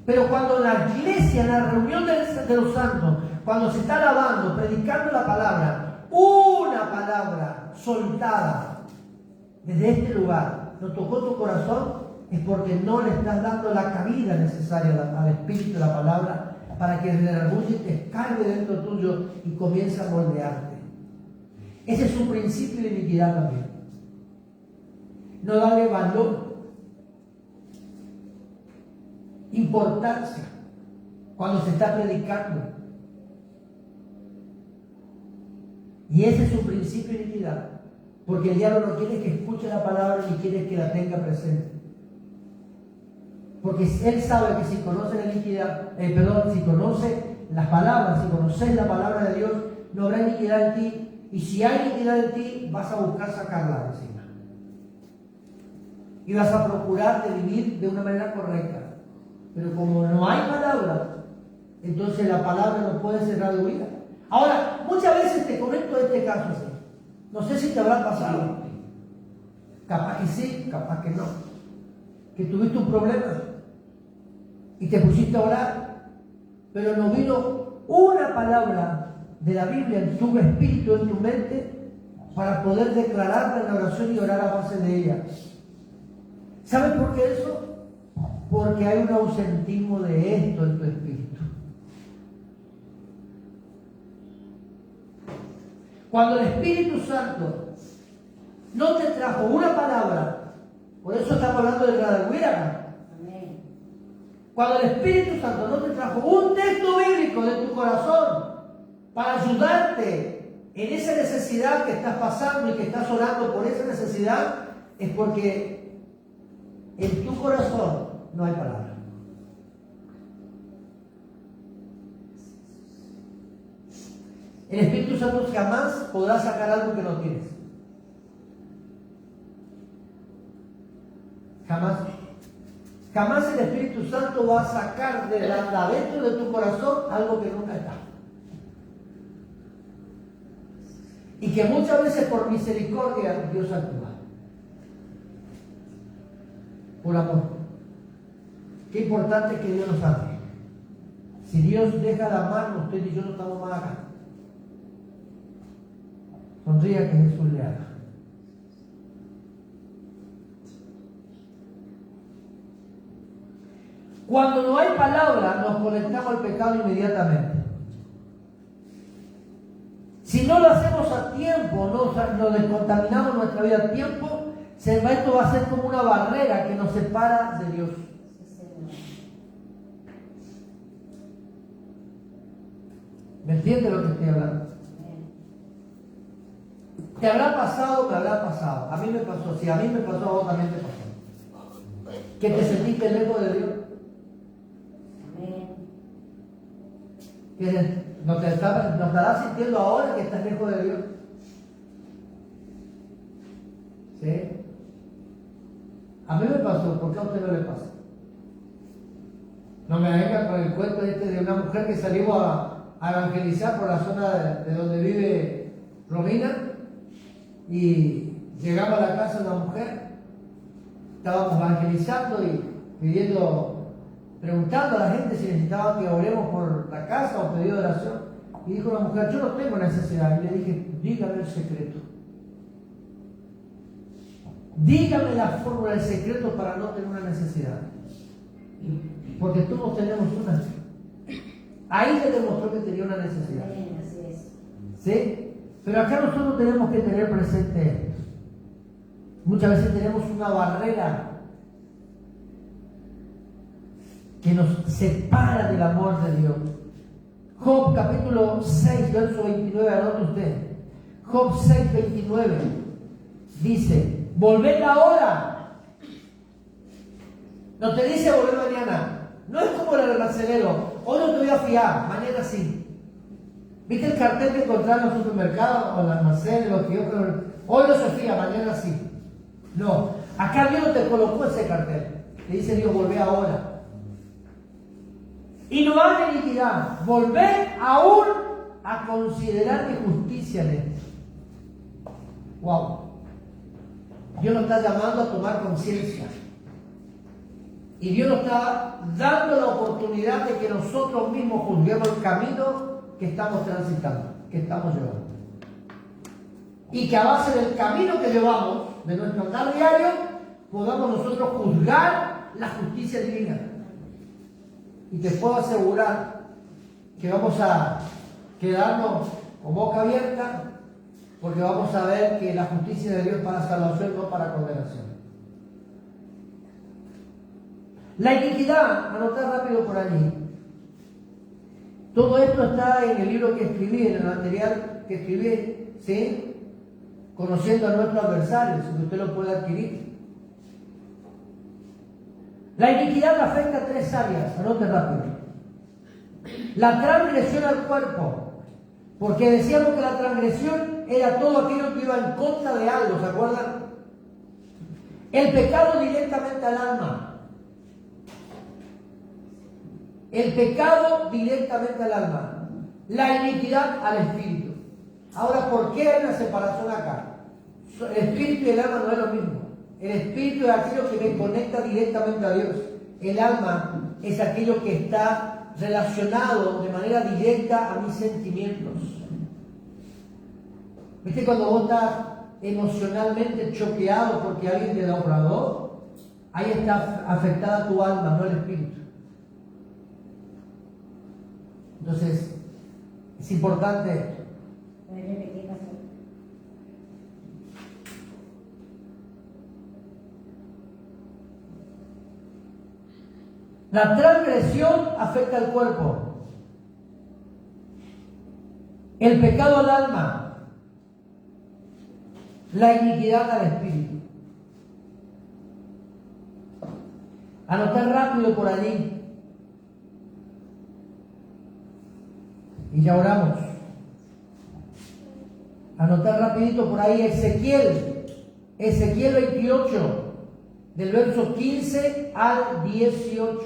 Pero cuando en la iglesia, en la reunión de los santos, cuando se está alabando, predicando la palabra, una palabra soltada desde este lugar, no tocó tu corazón, es porque no le estás dando la cabida necesaria al Espíritu de la palabra para que el redarguye te escarbe dentro tuyo y comience a moldearte. Ese es un principio de iniquidad también. No darle valor, importancia cuando se está predicando. Y ese es un principio de iniquidad, porque el diablo no quiere que escuche la palabra ni quiere que la tenga presente. Porque él sabe que si conoce la iniquidad, si conoce las palabras, si conoces la palabra de Dios, no habrá iniquidad en ti. Y si hay iniquidad en ti, vas a buscar sacarla de encima. Y vas a procurar de vivir de una manera correcta. Pero como no hay palabra, entonces la palabra no puede ser redarguida. Ahora, muchas veces te comento este caso así. No sé si te habrá pasado. Capaz que sí, capaz que no. Que tuviste un problema y te pusiste a orar, pero no vino una palabra de la Biblia en tu espíritu, en tu mente, para poder declararla en la oración y orar a base de ella. ¿Sabes por qué eso? Porque hay un ausentismo de esto en tu espíritu. Cuando el Espíritu Santo no te trajo una palabra, por eso estamos hablando de redarguir acá. Cuando el Espíritu Santo no te trajo un texto bíblico de tu corazón para ayudarte en esa necesidad que estás pasando y que estás orando por esa necesidad, es porque en tu corazón no hay palabra. El Espíritu Santo jamás podrá sacar algo que no tienes. Jamás. Jamás el Espíritu Santo va a sacar de adentro de tu corazón algo que nunca está. Y que muchas veces por misericordia Dios actúa. Por amor. Qué importante que Dios nos ame. Si Dios deja de amarnos, usted y yo no estamos más acá. Sonría que Jesús le ama. Cuando no hay palabra, nos conectamos al pecado inmediatamente. Si no lo hacemos a tiempo, no descontaminamos nuestra vida a tiempo, esto va a ser como una barrera que nos separa de Dios. ¿Me entiendes lo que estoy hablando? ¿Te habrá pasado? Me habrá pasado. A mí me pasó. Si a mí me pasó, a vos también te pasó. ¿Que te sentiste lejos de Dios? ¿Que no estarás sintiendo ahora que estás lejos de Dios? ¿Sí? A mí me pasó. ¿Por qué a usted no le pasa? No me venga con el cuento de una mujer que salimos a evangelizar por la zona de donde vive Romina. Y llegamos a la casa de una mujer, estábamos evangelizando y preguntando a la gente si necesitaban que oremos por la casa o pedido de oración. Y dijo la mujer, yo no tengo necesidad. Y le dije, dígame el secreto. Dígame la fórmula del secreto para no tener una necesidad. Porque todos tenemos una. Ahí se demostró que tenía una necesidad. ¿Sí? Pero acá nosotros tenemos que tener presente esto. Muchas veces tenemos una barrera que nos separa del amor de Dios. Job capítulo 6, verso 29, anote usted. Job 6, 29 dice, volved ahora. No te dice volver mañana. No es como el almacenero. Hoy no te voy a fiar, mañana sí. ¿Viste el cartel que encontraron en los supermercados o en el almacén? Hoy no se fía, mañana sí. No, acá Dios no te colocó ese cartel. Te dice Dios, volvé ahora. Y no hay iniquidad. Volver aún a considerar mi justicia en él. Wow. Dios nos está llamando a tomar conciencia. Y Dios nos está dando la oportunidad de que nosotros mismos juzguemos el camino que estamos transitando, que estamos llevando. Y que a base del camino que llevamos, de nuestro andar diario, podamos nosotros juzgar la justicia divina. Y te puedo asegurar que vamos a quedarnos con boca abierta, porque vamos a ver que la justicia de Dios para salvación, no para condenación. La iniquidad, anotar rápido por allí. Todo esto está en el libro que escribí, en el material que escribí, ¿sí? Conociendo a nuestros adversarios, que usted lo puede adquirir. La iniquidad afecta a 3 áreas, anote rápido. La transgresión al cuerpo, porque decíamos que la transgresión era todo aquello que iba en contra de algo, ¿se acuerdan? El pecado directamente al alma. El pecado directamente al alma. La iniquidad al espíritu. Ahora, ¿por qué hay una separación acá? El espíritu y el alma no es lo mismo. El espíritu es aquello que me conecta directamente a Dios. El alma es aquello que está relacionado de manera directa a mis sentimientos. ¿Viste cuando vos estás emocionalmente choqueado porque alguien te defraudó? Ahí está afectada tu alma, no el espíritu. Entonces, es importante esto. La transgresión afecta al cuerpo. El pecado al alma. La iniquidad al espíritu. Anotar rápido por allí. Y ya oramos. Anotar rapidito por ahí Ezequiel 28. Del verso 15 al 18.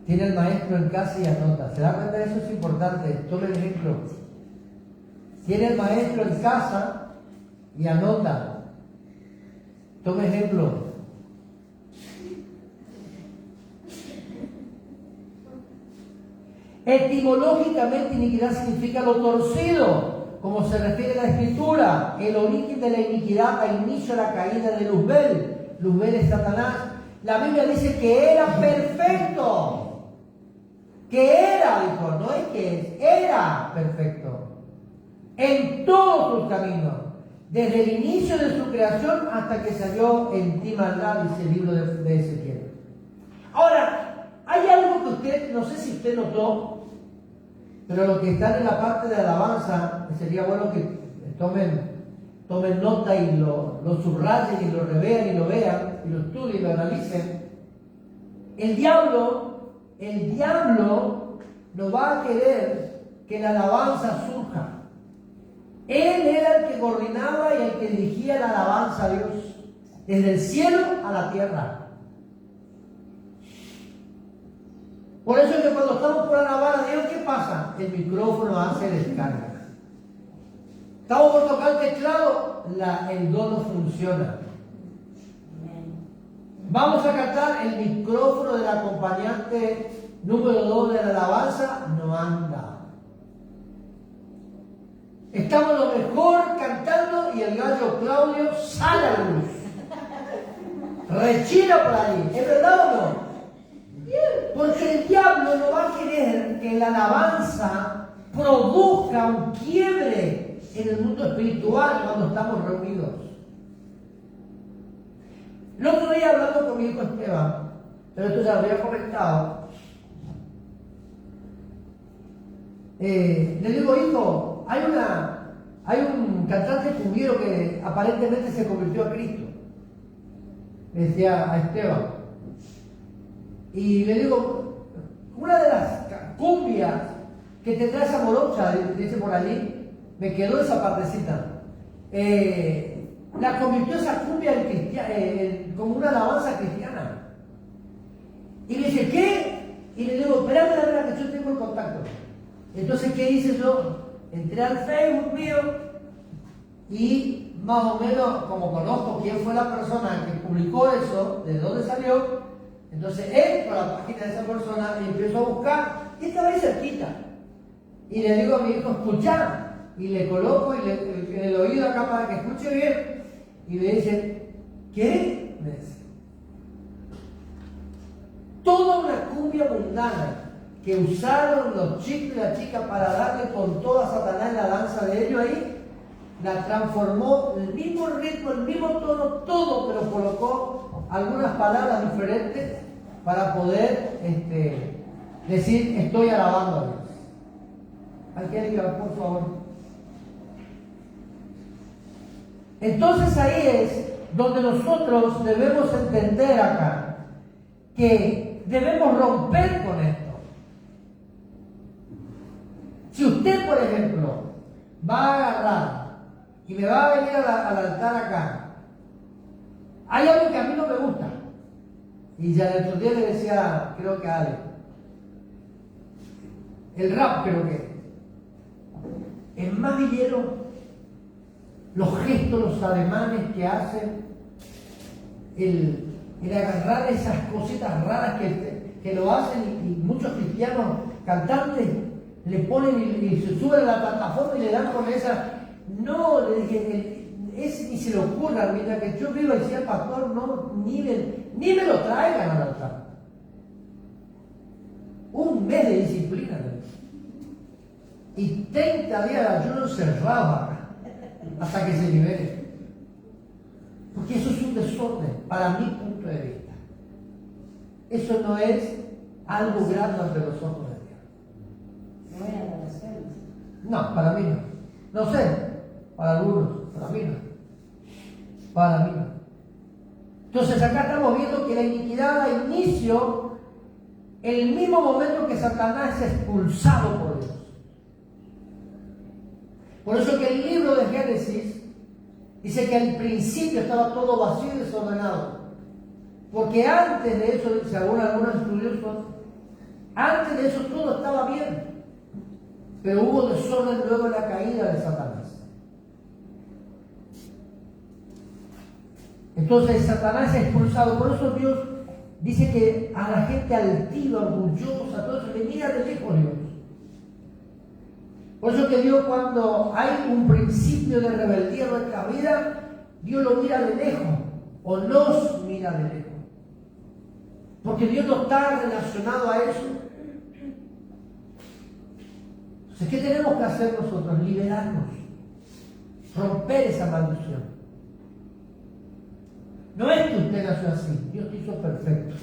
Tiene el maestro en casa y anota. ¿Se da cuenta? Eso es importante. Tome el ejemplo. Tiene el maestro en casa y anota. Tome ejemplo. Etimológicamente, iniquidad significa lo torcido, como se refiere a la Escritura. El origen de la iniquidad da inicio a la caída de Luzbel. Luzbel es Satanás. La Biblia dice que era perfecto. Que era, dijo, no es que es, era perfecto. En todos sus caminos. Desde el inicio de su creación hasta que salió en ti maldad, dice el libro de Ezequiel. Ahora, hay algo que usted, no sé si usted notó, pero lo que están en la parte de alabanza, sería bueno que tomen nota y lo subrayen y lo revean y lo vean, y lo estudien y lo analicen. El diablo no va a querer que la alabanza surja. Él era el que coordinaba y el que dirigía la alabanza a Dios, desde el cielo a la tierra. Por eso es que cuando estamos por alabar a Dios, ¿qué pasa? El micrófono hace descarga. Estamos por tocar el teclado, el do no funciona. Vamos a cantar, el micrófono del acompañante número 2 de la alabanza no anda. Estamos lo mejor cantando y el gallo Claudio sale a la luz. Rechina por ahí. ¿Es verdad o no? Porque el diablo no va a querer que la alabanza produzca un quiebre en el mundo espiritual cuando estamos reunidos. El otro día hablando con mi hijo Esteban, pero esto ya lo había comentado, le digo, hijo, hay un cantante cumbiero que aparentemente se convirtió a Cristo. Le decía a Esteban. Y le digo, una de las cumbias que tendrá esa morocha, dice por allí, me quedó esa partecita. La convirtió esa cumbia como una alabanza cristiana. Y me dice, ¿qué? Y le digo, espérame la verdad que yo tengo el contacto. Entonces, ¿qué hice yo? Entré al Facebook mío y más o menos, como conozco quién fue la persona que publicó eso, de dónde salió, entonces entro a la página de esa persona y empiezo a buscar, y estaba ahí cerquita. Y le digo a mi hijo, escuchá, y le coloco en el oído acá para que escuche bien, y me dice, ¿qué? Me dice, toda una cumbia mundana que usaron los chicos y las chicas para darle con todo a Satanás en la danza de ellos ahí, la transformó, el mismo ritmo, el mismo tono, todo, pero colocó algunas palabras diferentes para poder decir, estoy alabando a Dios. Angélica, por favor. Entonces ahí es donde nosotros debemos entender acá que debemos romper con esto. Si usted, por ejemplo, va a agarrar y me va a venir al altar acá, hay algo que a mí no me gusta. Y ya el otro día le decía, creo que a Ale, el rap creo que es más villero, los gestos, los ademanes que hacen, el agarrar esas cositas raras que lo hacen y muchos cristianos cantantes le ponen y se suben a la plataforma y le dan con esa. No, le dije, ese ni se le ocurra, mientras que yo viva y sea pastor, no, ni me lo traigan al altar. Un mes de disciplina. Y 30 días de ayuno cerrado hasta que se libere. Porque eso es un desorden, para mi punto de vista. Eso no es algo grande ante los ojos de Dios. No voy a las cenas. No, para mí no. No sé, para algunos, para mí no. Para mí no. Entonces acá estamos viendo que la iniquidad da inicio en el mismo momento que Satanás es expulsado por Dios. Por eso que el libro de Génesis dice que al principio estaba todo vacío y desordenado. Porque antes de eso, según algunos estudiosos, antes de eso todo estaba bien. Pero hubo desorden luego de la caída de Satanás. Entonces Satanás es expulsado. Por eso Dios dice que a la gente altiva, orgullosa, todo eso, le mira de lejos Dios. Por eso que Dios, cuando hay un principio de rebeldía en nuestra vida, Dios lo mira de lejos, o nos mira de lejos. Porque Dios no está relacionado a eso. Entonces, ¿qué tenemos que hacer nosotros? Liberarnos, romper esa maldición. No es que usted nació así, Dios te hizo perfecto.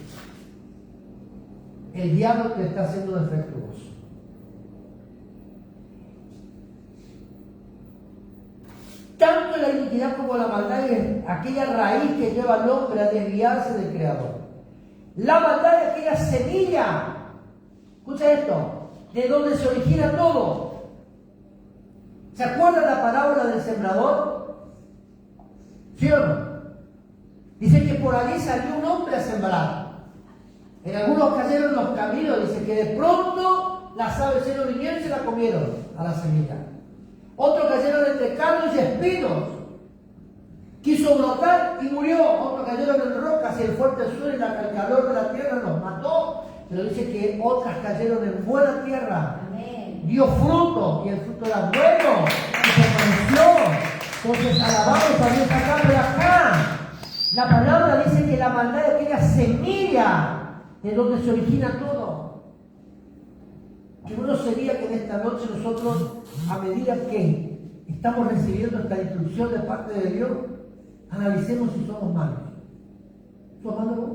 El diablo te está haciendo defectuoso. Tanto la iniquidad como la maldad es aquella raíz que lleva al hombre a desviarse del Creador. La maldad es aquella semilla, escucha esto, de donde se origina todo. ¿Se acuerdan la parábola del sembrador? ¿Sí o no? Dice que por allí salió un hombre a sembrar. En algunos cayeron en los caminos, dice que de pronto las aves se vinieron y se la comieron a la semilla. Otros cayeron entre cardos y espinos. Quiso brotar y murió. Otros cayeron en rocas y el fuerte sur y el calor de la tierra los mató. Pero dice que otras cayeron en buena tierra. Amén. Dio fruto y el fruto era bueno y permaneció. Entonces alabamos a Dios acá, pero acá la palabra dice que la maldad es aquella semilla de donde se origina todo. Qué bueno sería que en esta noche nosotros, a medida que estamos recibiendo esta instrucción de parte de Dios, analicemos si somos malos. ¿Sos malo vos?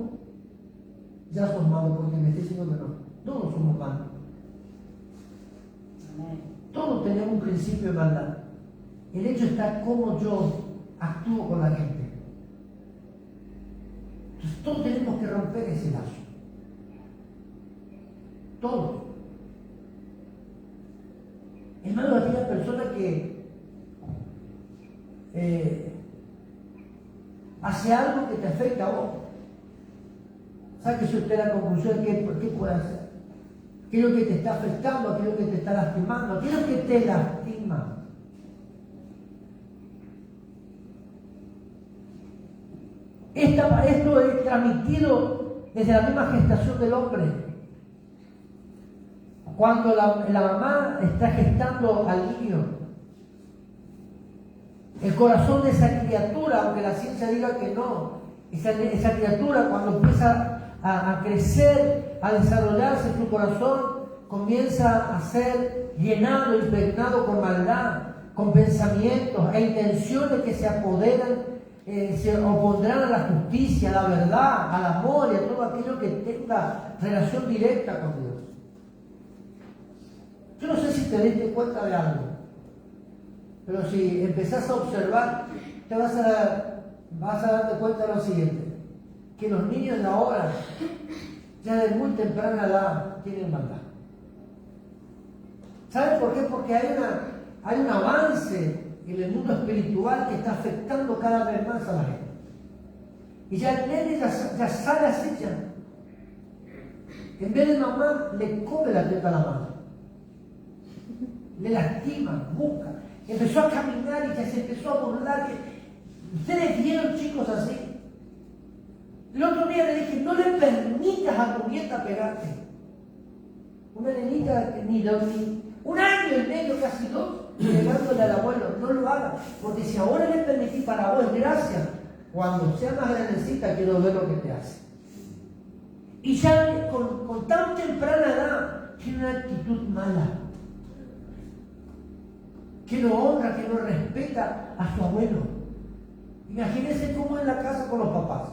Ya sos malo porque me estoy diciendo que no. Todos somos malos. Todos tenemos un principio de maldad. El hecho está cómo yo actúo con la gente. Entonces todos tenemos que romper ese lazo. Todos. Hermano, aquella persona que hace algo que te afecta a vos. Sáquese usted la conclusión de qué puede hacer. ¿Qué es lo que te está afectando? ¿Qué es lo que te está lastimando? ¿Qué es lo que te lastima? Esto es transmitido desde la misma gestación del hombre. Cuando la mamá está gestando al niño, el corazón de esa criatura, aunque la ciencia diga que no, esa criatura cuando empieza a crecer, a desarrollarse, su corazón comienza a ser llenado, impregnado con maldad, con pensamientos e intenciones que se apoderan, se opondrán a la justicia, a la verdad, al amor y a todo aquello que tenga relación directa con Dios. Yo no sé si te diste cuenta de algo, pero si empezás a observar, te vas a darte cuenta de lo siguiente, que los niños de ahora, ya de muy temprana edad, tienen maldad. ¿Saben por qué? Porque hay un avance en el mundo espiritual que está afectando cada vez más a la gente. Y ya el nene ya sale así ya. En vez de mamá, le come la teta a la mano. Le lastima, busca. Empezó a caminar y ya se empezó a burlar. Ustedes vieron chicos así. El otro día le dije, no le permitas a tu nieta pegarte. Una nenita que ni un año y medio, casi dos, pegándole al abuelo, no lo haga. Porque si ahora le permití para vos, gracias. Cuando sea más grandecita, quiero ver lo que te hace. Y ya con tan temprana edad, tiene una actitud mala. Que no honra, que no respeta a su abuelo. Imagínense cómo es la casa con los papás.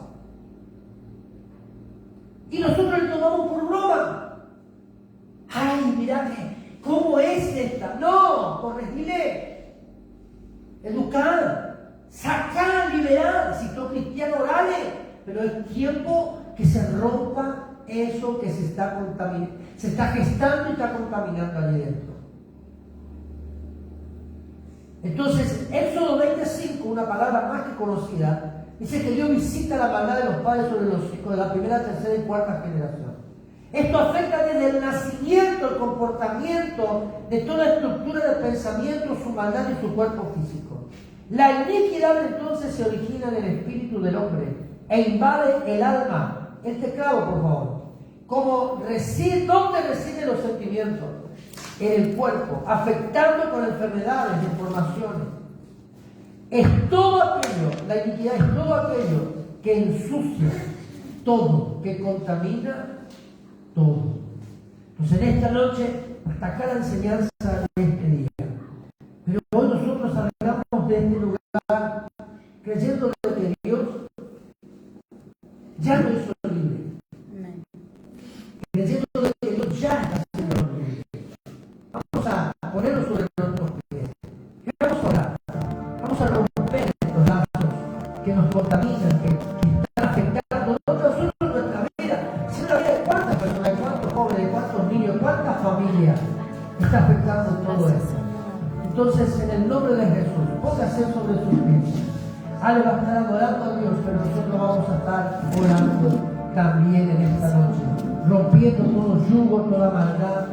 Y nosotros le tomamos por broma. Ay, mirá ¿cómo es esta? No, corregile, educar, sacar, liberar. Si sos cristiano, orale. Pero es tiempo que se rompa eso que se está contaminando, se está gestando y está contaminando allí dentro. Entonces, Éxodo 25, una palabra más que conocida, dice que Dios visita la maldad de los padres sobre los hijos de la primera, tercera y cuarta generación. Esto afecta desde el nacimiento, el comportamiento de toda estructura de pensamiento, su maldad y su cuerpo físico. La iniquidad entonces se origina en el espíritu del hombre e invade el alma. El teclado, por favor. ¿Dónde residen los sentimientos? En el cuerpo, afectando con enfermedades, deformaciones. Es todo aquello, la iniquidad es todo aquello que ensucia todo, que contamina todo. Entonces en esta noche, hasta acá la enseñanza de este día. Pero hoy nosotros salgamos de este lugar creyendo que Dios ya nos hizo libre. Creyendo que Dios ya está haciendo libre. Vamos a ponernos sobre nuestros pies. Vamos a orar. Vamos a romper estos lazos que nos contaminan, que están afectando no solo nuestra vida, sino la vida de cuántas personas, de cuántos jóvenes, de cuántos niños, cuántas familias está afectando todo esto. Entonces, en el nombre de Jesús, póngase sobre sus pies. Ale va a estar adorando a Dios, pero nosotros vamos a estar orando también en esta noche, rompiendo todo yugo, toda maldad,